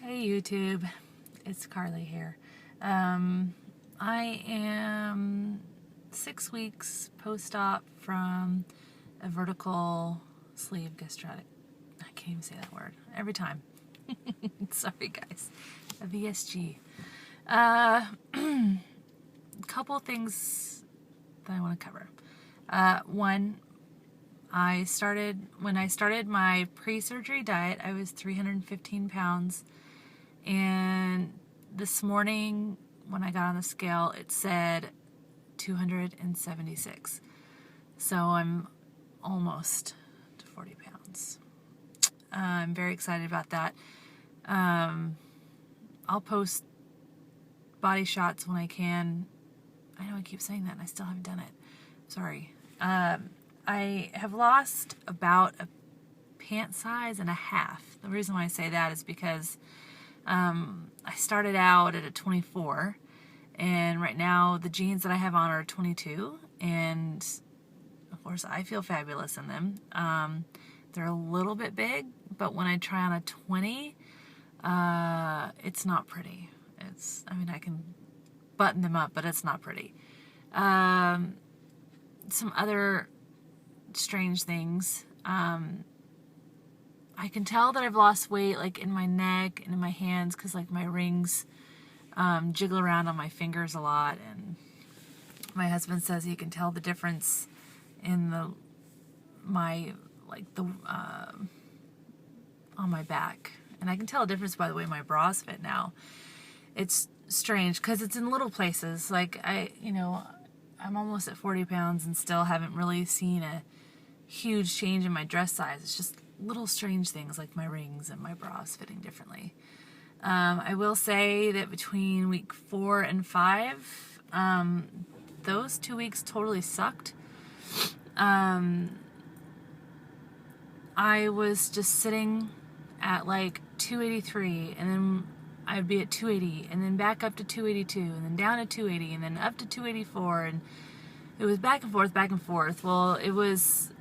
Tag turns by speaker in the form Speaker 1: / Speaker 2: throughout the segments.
Speaker 1: Hey YouTube, it's Carly here. I am 6 weeks post-op from a vertical sleeve gastritic. I can't even say that word every time. Sorry guys. A VSG. Couple things that I want to cover. One, when I started my pre-surgery diet, I was 315 pounds. And this morning, when I got on the scale, it said 276. So I'm almost to 40 pounds. I'm very excited about that. I'll post body shots when I can. I know I keep saying that and I still haven't done it. Sorry. I have lost about a pant size and a half. The reason why I say that is because I started out at a 24, and right now the jeans that I have on are 22, and of course I feel fabulous in them. They're a little bit big, but when I try on a 20, it's not pretty. I can button them up, but it's not pretty. Some other strange things. I can tell that I've lost weight like in my neck and in my hands because like my rings jiggle around on my fingers a lot, and my husband says he can tell the difference in on my back, and I can tell a difference by the way my bras fit now. It's strange because it's in little places. Like I'm almost at 40 pounds and still haven't really seen a huge change in my dress size. It's just little strange things like my rings and my bras fitting differently. I will say that between week 4 and 5, those 2 weeks totally sucked. I was just sitting at like 283, and then I'd be at 280, and then back up to 282, and then down to 280, and then up to 284, and it was back and forth, back and forth. Well, it was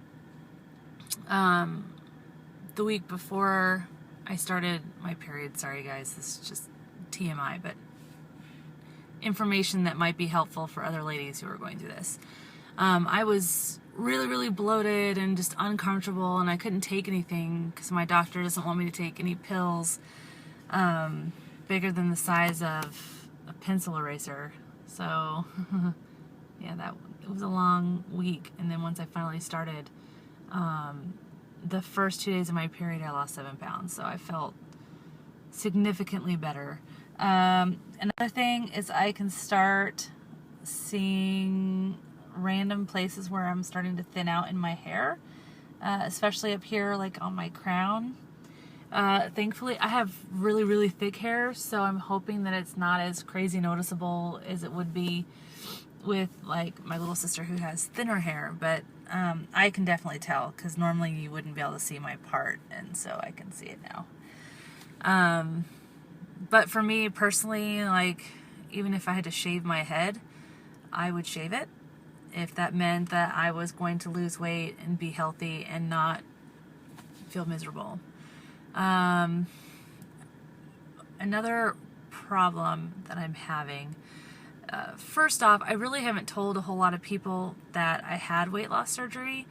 Speaker 1: the week before I started my period. Sorry guys, this is just TMI, but information that might be helpful for other ladies who are going through this. I was really, really bloated and just uncomfortable, and I couldn't take anything because my doctor doesn't want me to take any pills bigger than the size of a pencil eraser. So yeah, it was a long week. And then once I finally started, the first 2 days of my period, I lost 7 pounds, so I felt significantly better. Another thing is I can start seeing random places where I'm starting to thin out in my hair, especially up here, like on my crown. Thankfully, I have really, really thick hair, so I'm hoping that it's not as crazy noticeable as it would be with like my little sister who has thinner hair, but I can definitely tell because normally you wouldn't be able to see my part, and so I can see it now. But for me personally, like even if I had to shave my head, I would shave it if that meant that I was going to lose weight and be healthy and not feel miserable. Another problem that I'm having, first off, I really haven't told a whole lot of people that I had weight loss surgery,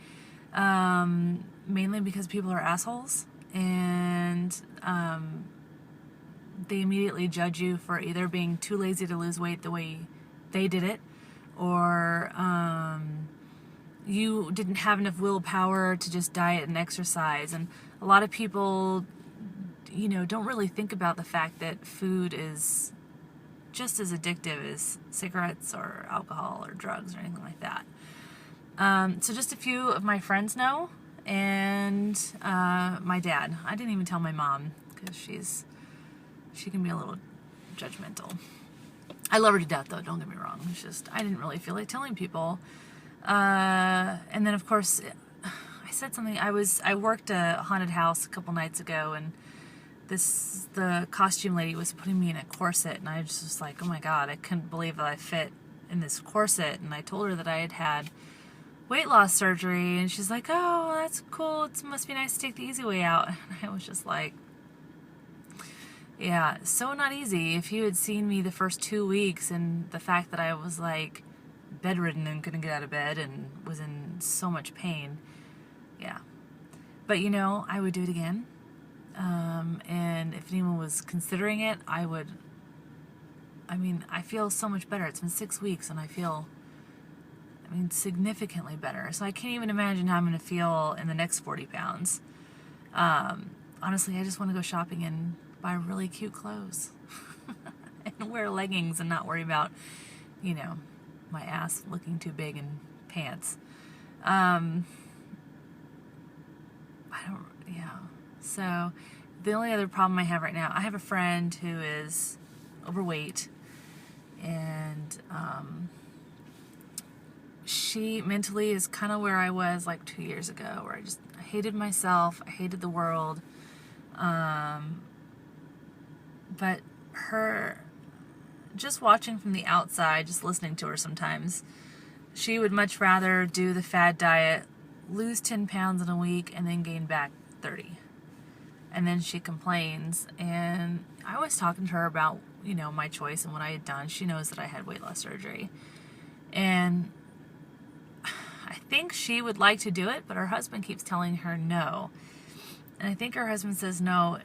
Speaker 1: mainly because people are assholes, and they immediately judge you for either being too lazy to lose weight the way they did it, or you didn't have enough willpower to just diet and exercise. And a lot of people, don't really think about the fact that food is just as addictive as cigarettes or alcohol or drugs or anything like that. So just a few of my friends know, and my dad. I didn't even tell my mom because she can be a little judgmental. I love her to death though, don't get me wrong. It's just I didn't really feel like telling people. And then of course I said something. I worked a haunted house a couple nights ago, and the costume lady was putting me in a corset, and I just was like, oh my god, I couldn't believe that I fit in this corset. And I told her that I had had weight loss surgery, and she's like, oh, that's cool, it must be nice to take the easy way out. And I was just like, Yeah, so not easy. If you had seen me the first 2 weeks and the fact that I was like bedridden and couldn't get out of bed and was in so much pain, yeah. But you know, I would do it again. And if anyone was considering it, I feel so much better. It's been 6 weeks and I feel, significantly better. So I can't even imagine how I'm going to feel in the next 40 pounds. Honestly, I just want to go shopping and buy really cute clothes and wear leggings and not worry about, my ass looking too big in pants. So the only other problem I have right now, I have a friend who is overweight, and she mentally is kind of where I was like 2 years ago, where I hated myself, I hated the world, but her, just watching from the outside, just listening to her sometimes, she would much rather do the fad diet, lose 10 pounds in a week, and then gain back 30. And then she complains, and I was talking to her about, my choice and what I had done. She knows that I had weight loss surgery. And I think she would like to do it, but her husband keeps telling her no. And I think her husband says no.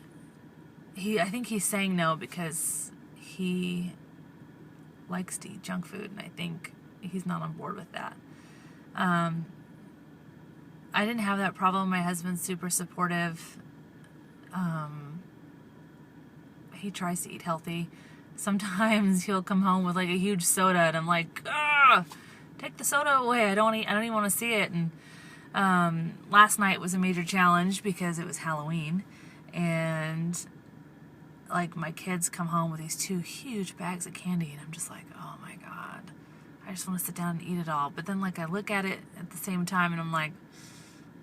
Speaker 1: I think he's saying no because he likes to eat junk food, and I think he's not on board with that. I didn't have that problem. My husband's super supportive. He tries to eat healthy. Sometimes he'll come home with like a huge soda, and I'm like, take the soda away. I don't even want to see it. And last night was a major challenge because it was Halloween, and like my kids come home with these 2 huge bags of candy, and I'm just like, oh my God, I just want to sit down and eat it all. But then like I look at it at the same time, and I'm like,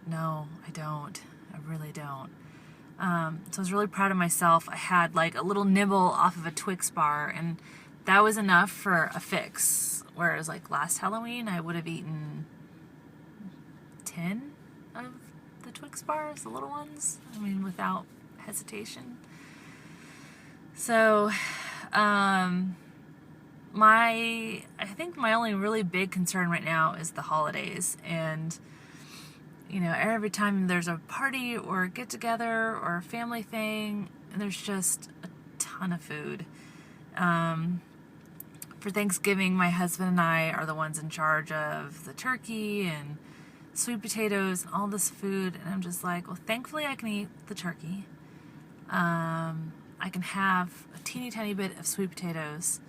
Speaker 1: no, I don't. I really don't. So I was really proud of myself. I had like a little nibble off of a Twix bar, and that was enough for a fix. Whereas like last Halloween, I would have eaten 10 of the Twix bars, the little ones, without hesitation. So, I think my only really big concern right now is the holidays. And every time there's a party or a get-together or a family thing, there's just a ton of food. For Thanksgiving, my husband and I are the ones in charge of the turkey and sweet potatoes and all this food, and I'm just like, well, thankfully I can eat the turkey. I can have a teeny tiny bit of sweet potatoes,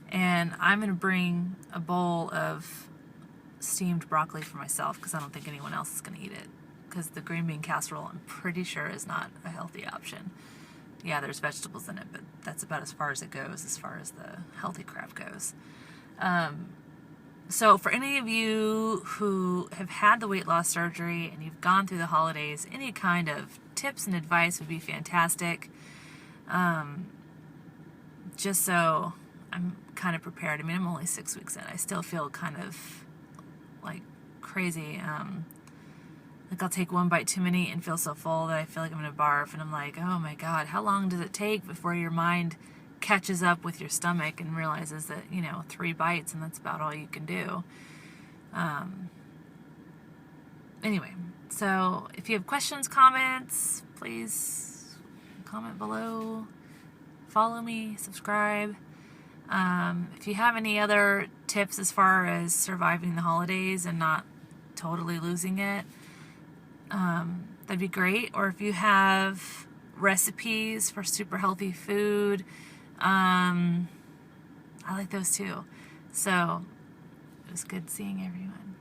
Speaker 1: and I'm going to bring a bowl of steamed broccoli for myself because I don't think anyone else is going to eat it, because the green bean casserole, I'm pretty sure, is not a healthy option. Yeah, there's vegetables in it, but that's about as far as it goes as far as the healthy crap goes. So for any of you who have had the weight loss surgery and you've gone through the holidays, any kind of tips and advice would be fantastic. Just so I'm kind of prepared. I'm only 6 weeks in. I still feel kind of like crazy. Like I'll take one bite too many and feel so full that I feel like I'm going to barf, and I'm like, oh my God, how long does it take before your mind catches up with your stomach and realizes that 3 bites and that's about all you can do. Anyway, so if you have questions, comments, please comment below, follow me, subscribe. If you have any other tips as far as surviving the holidays and not totally losing it, that'd be great. Or if you have recipes for super healthy food, I like those too. So it was good seeing everyone.